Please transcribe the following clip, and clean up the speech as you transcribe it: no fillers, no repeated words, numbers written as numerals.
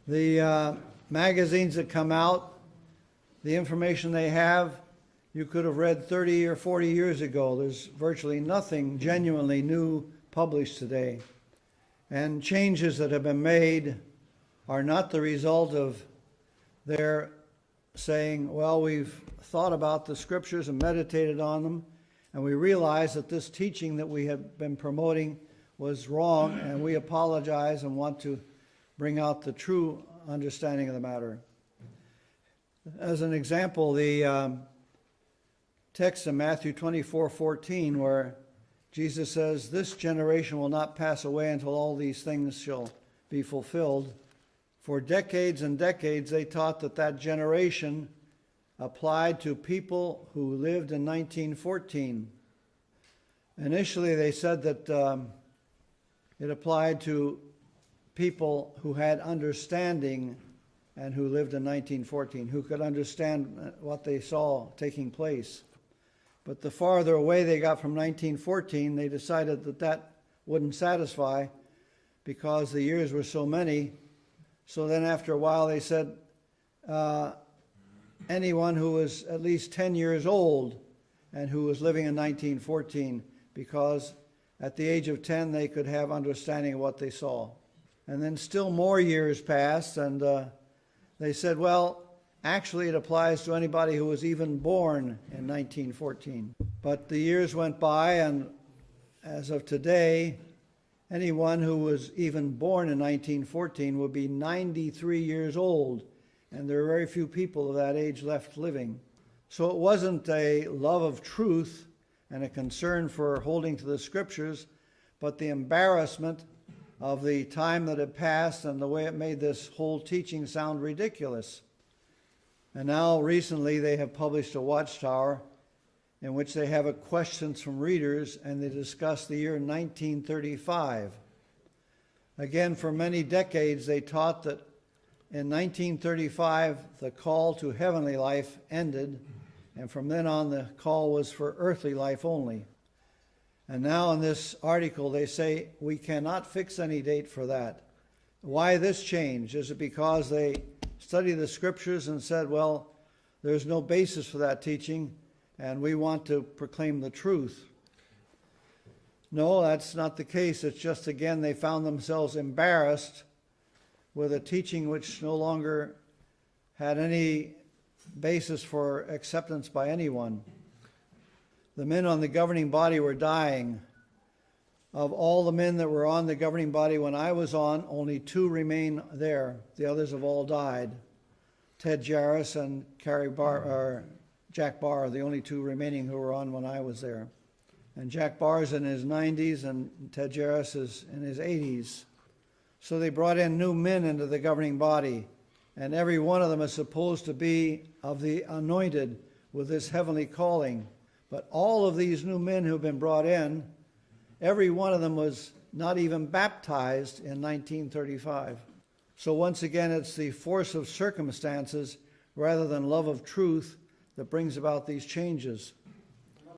The magazines that come out, the information they have, you could have read 30 or 40 years ago. There's virtually nothing genuinely new published today. And changes that have been made are not the result of their saying, well, we've thought about the scriptures and meditated on them, and we realize that this teaching that we have been promoting was wrong, and we apologize and want to bring out the true understanding of the matter. As an example, the text in Matthew 24:14, where Jesus says, "This generation will not pass away until all these things shall be fulfilled." For decades and decades, they taught that that generation applied to people who lived in 1914. Initially, they said that it applied to people who had understanding and who lived in 1914, who could understand what they saw taking place. But the farther away they got from 1914, they decided that that wouldn't satisfy because the years were so many. So then after a while they said anyone who was at least 10 years old and who was living in 1914, because at the age of 10 they could have understanding of what they saw. And then still more years passed, and they said, well, actually it applies to anybody who was even born in 1914. But the years went by, and as of today, anyone who was even born in 1914 would be 93 years old, and there are very few people of that age left living. So it wasn't a love of truth and a concern for holding to the scriptures, but the embarrassment of the time that had passed and the way it made this whole teaching sound ridiculous. And now recently they have published a watchtower in which they have questions from readers, and they discuss the year 1935. Again, for many decades they taught that in 1935 the call to heavenly life ended, and from then on the call was for earthly life only. And now in this article they say we cannot fix any date for that. Why this change? Is it because they studied the scriptures and said, well, there's no basis for that teaching and we want to proclaim the truth? No, that's not the case. It's just, again, they found themselves embarrassed with a teaching which no longer had any basis for acceptance by anyone. The men on the governing body were dying. Of all the men that were on the governing body when I was on, only 2 remain there. The others have all died. Ted Jarris and Jack Barr are the only 2 remaining who were on when I was there. And Jack Barr's in his 90s and Ted Jarris is in his 80s. So they brought in new men into the governing body, and every one of them is supposed to be of the anointed with this heavenly calling. But all of these new men who've been brought in, every one of them was not even baptized in 1935. So once again, it's the force of circumstances rather than love of truth that brings about these changes.